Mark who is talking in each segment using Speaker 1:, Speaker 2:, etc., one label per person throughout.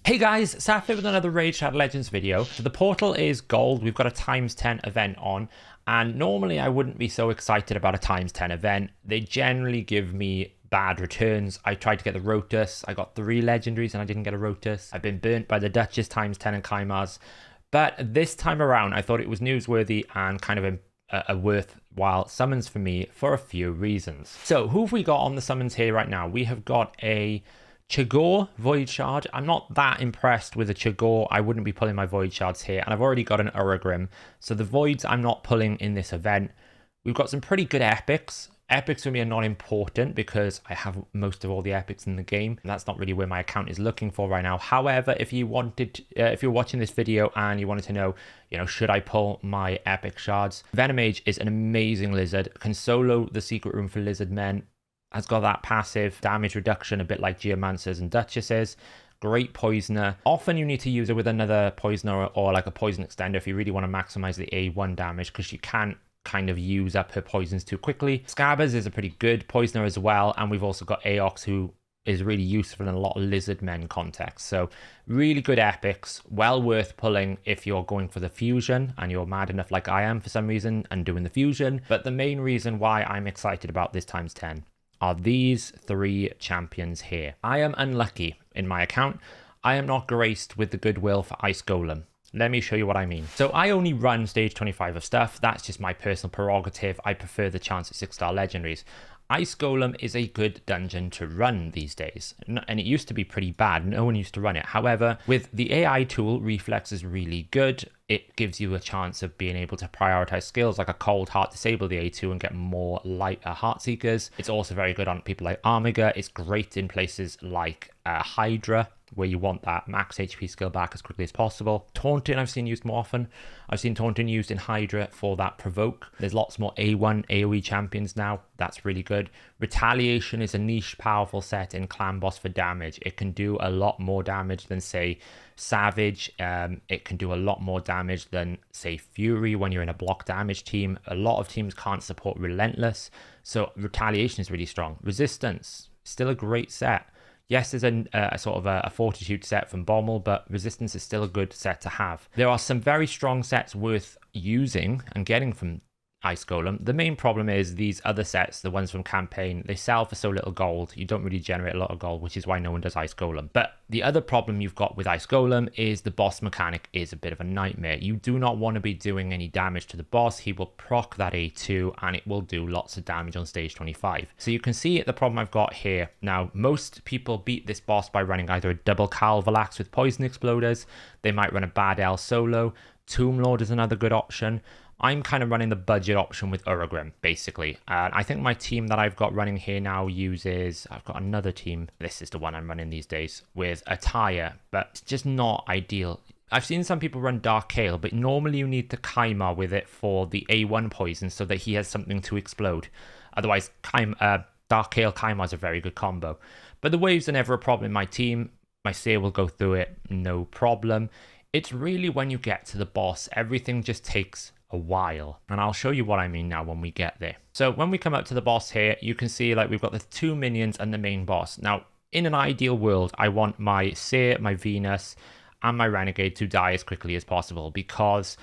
Speaker 1: Hey guys, Saf here with another Raid Shadow Legends video. So the portal is gold, we've got a ×10 event on, and normally I wouldn't be so excited about a ×10 event. They generally give me bad returns. I tried to get the Rotus, I got 3 legendaries and I didn't get a Rotus. I've been burnt by the Duchess ×10 and Chimaras, but this time around I thought it was newsworthy and kind of a worthwhile summons for me for a few reasons. So who have we got on the summons here right now? We have got a Chagor Void Shard. I'm not that impressed with a Chagor. I wouldn't be pulling my Void Shards here, and I've already got an Uragrim, so the Voids I'm not pulling in this event. We've got some pretty good epics. Epics for me are not important because I have most of all the epics in the game, and that's not really where my account is looking for right now. However, if you wanted, if you're watching this video and you wanted to know, should I pull my epic shards? Venomage is an amazing lizard, can solo the secret room for lizard men, has got that passive damage reduction, a bit like Geomancers and Duchesses. Great poisoner. Often you need to use it with another poisoner or like a poison extender if you really want to maximize the A1 damage, because you can't kind of use up her poisons too quickly. Scabbers is a pretty good poisoner as well, and we've also got Aox, who is really useful in a lot of lizard men context. So really good epics, well worth pulling if you're going for the fusion and you're mad enough like I am for some reason and doing the fusion. But the main reason why I'm excited about this ×10 are these 3 champions here. I am unlucky in my account. I am not graced with the goodwill for Ice Golem. Let me show you what I mean. So I only run stage 25 of stuff. That's just my personal prerogative. I prefer the chance at 6-star legendaries. Ice Golem is a good dungeon to run these days, and it used to be pretty bad. No one used to run it. However, with the AI tool, Reflex is really good. It gives you a chance of being able to prioritize skills like a Cold Heart, disable the A2 and get more lighter Heart Seekers. It's also very good on people like Armiga. It's great in places like Hydra, where you want that max HP skill back as quickly as possible. Taunting I've seen used more often. I've seen Taunting used in Hydra for that provoke. There's lots more A1 AoE champions now. That's really good. Retaliation is a niche powerful set in Clan Boss for damage. It can do a lot more damage than say Savage. It can do a lot more damage than say Fury when you're in a block damage team. A lot of teams can't support Relentless, so Retaliation is really strong. Resistance, still a great set. Yes, there's a sort of a Fortitude set from Bommel, but Resistance is still a good set to have. There are some very strong sets worth using and getting from Ice Golem. The main problem is these other sets, the ones from campaign, they sell for so little gold. You don't really generate a lot of gold, which is why no one does Ice Golem. But the other problem you've got with Ice Golem is the boss mechanic is a bit of a nightmare. You do not want to be doing any damage to the boss. He will proc that A2 and it will do lots of damage on stage 25. So you can see the problem I've got here. Now, most people beat this boss by running either a double Calvalax with poison exploders. They might run a Bad L solo. Tomb Lord is another good option. I'm kind of running the budget option with Uragrim, basically. I think my team that I've got running here now uses... I've got another team. This is the one I'm running these days with Attire, but it's just not ideal. I've seen some people run Dark Kale, but normally you need the Chimar with it for the A1 poison so that he has something to explode. Otherwise, Dark Kale Chimar is a very good combo. But the waves are never a problem in my team. My Seer will go through it, no problem. It's really when you get to the boss, everything just takes a while, and I'll show you what I mean now when we get there. So when we come up to the boss here, you can see like we've got the 2 minions and the main boss. Now, in an ideal world, I want my Seer, my Venus, and my Renegade to die as quickly as possible, because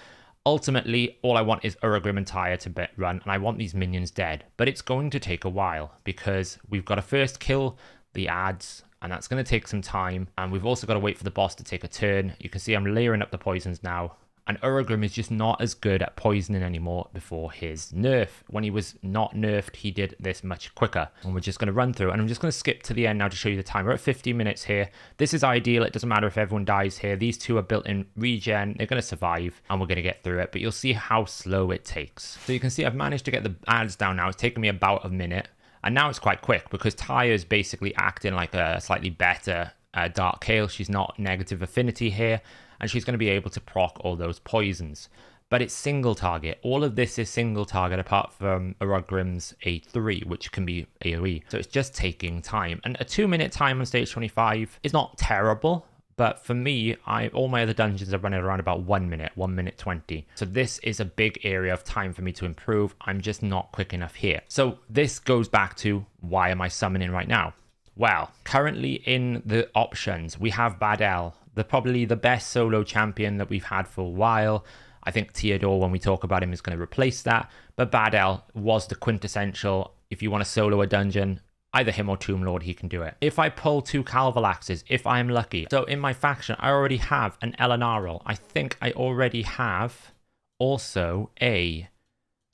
Speaker 1: ultimately all I want is Uragrim and Tyre to run, and I want these minions dead. But it's going to take a while because we've got to first kill the ads, and that's going to take some time, and we've also got to wait for the boss to take a turn. You can see I'm layering up the poisons now. And Uragrim is just not as good at poisoning anymore before his nerf. When he was not nerfed, he did this much quicker. And we're just going to run through. And I'm just going to skip to the end now to show you the time. We're at 50 minutes here. This is ideal. It doesn't matter if everyone dies here. These 2 are built in regen. They're going to survive. And we're going to get through it. But you'll see how slow it takes. So you can see I've managed to get the ads down now. It's taken me about a minute. And now it's quite quick because Tyre is basically acting like a slightly better Dark Kale. She's not negative affinity here. And she's going to be able to proc all those poisons. But it's single target. All of this is single target apart from Uragrim's A3, which can be AoE. So it's just taking time. And a 2-minute time on stage 25 is not terrible. But for me, all my other dungeons are running around about 1 minute, 1 minute 20. So this is a big area of time for me to improve. I'm just not quick enough here. So this goes back to why am I summoning right now? Well, currently in the options, we have Bad L. probably the best solo champion that we've had for a while. I think Teodor, when we talk about him, is going to replace that. But Badel was the quintessential. If you want to solo a dungeon, either him or Tomb Lord, he can do it. If I pull 2 Calvalaxes, if I'm lucky. So in my faction, I already have an Elenarl. I think I already have also a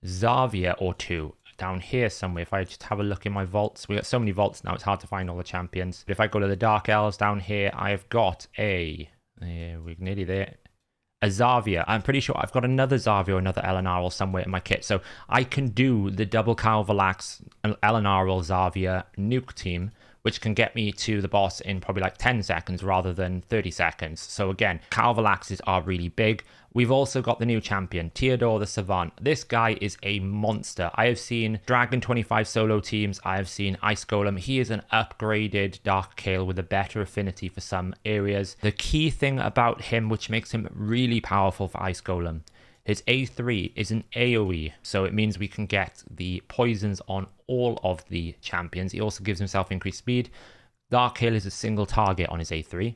Speaker 1: Xavier or 2 down here somewhere. If I just have a look in my vaults, we got so many vaults now, it's hard to find all the champions. But if I go to the Dark Elves down here, I've got we're nearly there. A Xavier. I'm pretty sure I've got another Xavier or another Elenarl somewhere in my kit. So I can do the double Calvalax Elenarl Xavier nuke team, which can get me to the boss in probably like 10 seconds rather than 30 seconds. So again, Calvalaxes are really big. We've also got the new champion, Teodor the Savant. This guy is a monster. I have seen Dragon 25 solo teams. I have seen Ice Golem. He is an upgraded Dark Kale with a better affinity for some areas. The key thing about him, which makes him really powerful for Ice Golem, his A3 is an AoE, so it means we can get the poisons on all of the champions. He also gives himself increased speed. Dark Kale is a single target on his A3,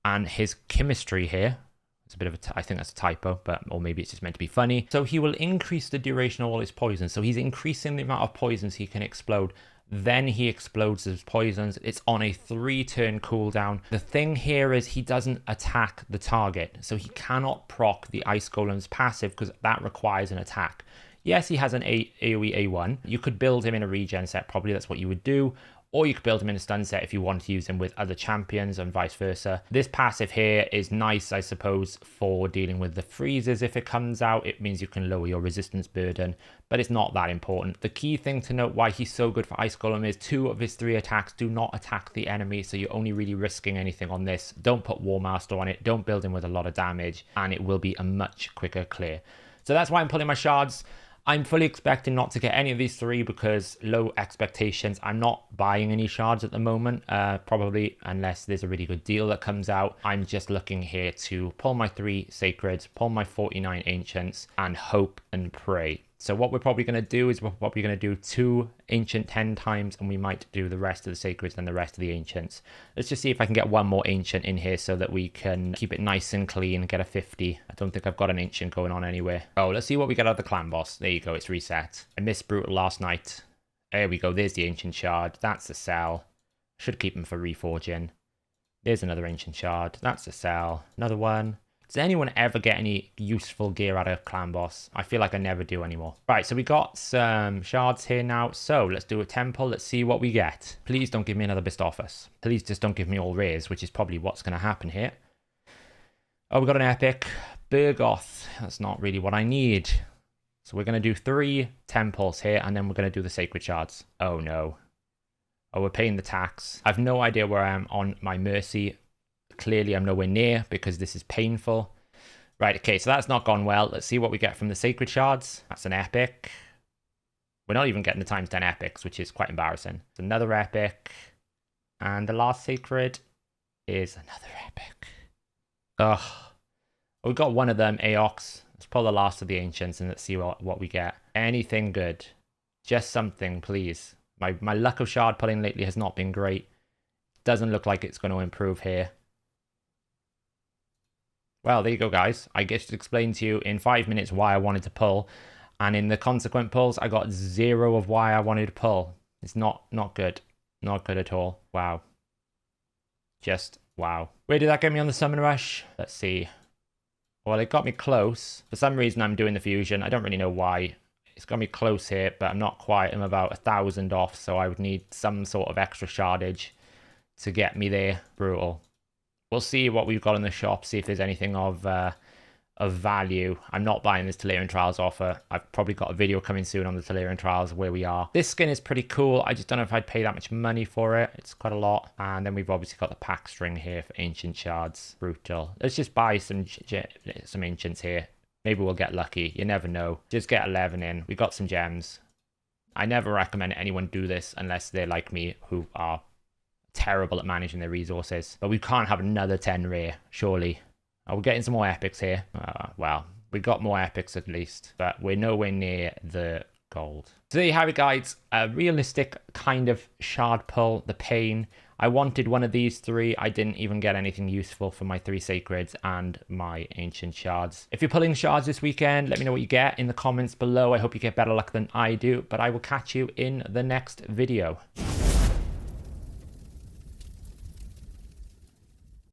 Speaker 1: and his chemistry here, it's a bit of I think that's a typo, or maybe it's just meant to be funny. So he will increase the duration of all his poisons. So he's increasing the amount of poisons he can explode. Then he explodes his poisons. It's on a 3-turn cooldown. The thing here is he doesn't attack the target. So he cannot proc the Ice Golem's passive because that requires an attack. Yes, he has an AoE A1. You could build him in a regen set, probably that's what you would do. Or you could build him in a stun set if you want to use him with other champions and vice versa. This passive here is nice, I suppose, for dealing with the freezes. If it comes out, it means you can lower your resistance burden, but it's not that important. The key thing to note why he's so good for Ice Golem is 2 of his 3 attacks do not attack the enemy, so you're only really risking anything on this. Don't put War Master on it, don't build him with a lot of damage, and it will be a much quicker clear. So that's why I'm pulling my shards. I'm fully expecting not to get any of these 3 because low expectations. I'm not buying any shards at the moment, probably unless there's a really good deal that comes out. I'm just looking here to pull my 3 sacreds, pull my 49 ancients, and hope and pray. So what we're probably going to do is we're probably going to do 2 ancient 10 times, and we might do the rest of the sacreds and the rest of the ancients. Let's just see if I can get one more ancient in here so that we can keep it nice and clean, get a 50. I don't think I've got an ancient going on anywhere. Oh, let's see what we get out of the clan boss. There you go, it's reset. I missed Brutal last night. There we go, there's the ancient shard. That's the cell. Should keep them for reforging. There's another ancient shard. That's the cell. Another one. Does anyone ever get any useful gear out of clan boss? I feel like I never do anymore. Right, so we got some shards here now. So let's do a temple. Let's see what we get. Please don't give me another Bistophus. Please just don't give me all rares, which is probably what's going to happen here. Oh, we got an epic. Burgoth. That's not really what I need. So we're going to do 3 temples here, and then we're going to do the sacred shards. Oh, no. Oh, we're paying the tax. I've no idea where I am on my mercy. Clearly, I'm nowhere near because this is painful. Right, okay, so that's not gone well. Let's see what we get from the sacred shards. That's an epic. We're not even getting the times 10 epics, which is quite embarrassing. It's another epic. And the last sacred is another epic. Ugh. We got one of them, Aox. Let's pull the last of the ancients and let's see what we get. Anything good. Just something, please. My luck of shard pulling lately has not been great. Doesn't look like it's going to improve here. Well, there you go, guys. I just explained to you in 5 minutes why I wanted to pull. And in the consequent pulls, I got 0 of why I wanted to pull. It's not good. Not good at all. Wow. Just wow. Where did that get me on the summon rush? Let's see. Well, it got me close. For some reason, I'm doing the fusion. I don't really know why. It's got me close here, but I'm not quite. I'm about 1,000 off, so I would need some sort of extra shardage to get me there. Brutal. We'll see what we've got in the shop, see if there's anything of value. I'm not buying this Telerian Trials offer. I've probably got a video coming soon on the Telerian Trials where we are. This skin is pretty cool. I just don't know if I'd pay that much money for it. It's quite a lot. And then we've obviously got the pack string here for ancient shards. Brutal. Let's just buy some ancients here. Maybe we'll get lucky. You never know. Just get 11 in. We got some gems. I never recommend anyone do this unless they're like me, who are terrible at managing their resources. But we can't have another 10 rare, surely. Oh, we're getting some more epics here. Well, we got more epics at least, but we're nowhere near the gold. So there you have it, guys. A realistic kind of shard pull, the pain. I wanted one of these three. I didn't even get anything useful for my 3 sacreds and my ancient shards. If you're pulling shards this weekend, let me know what you get in the comments below. I hope you get better luck than I do, but I will catch you in the next video.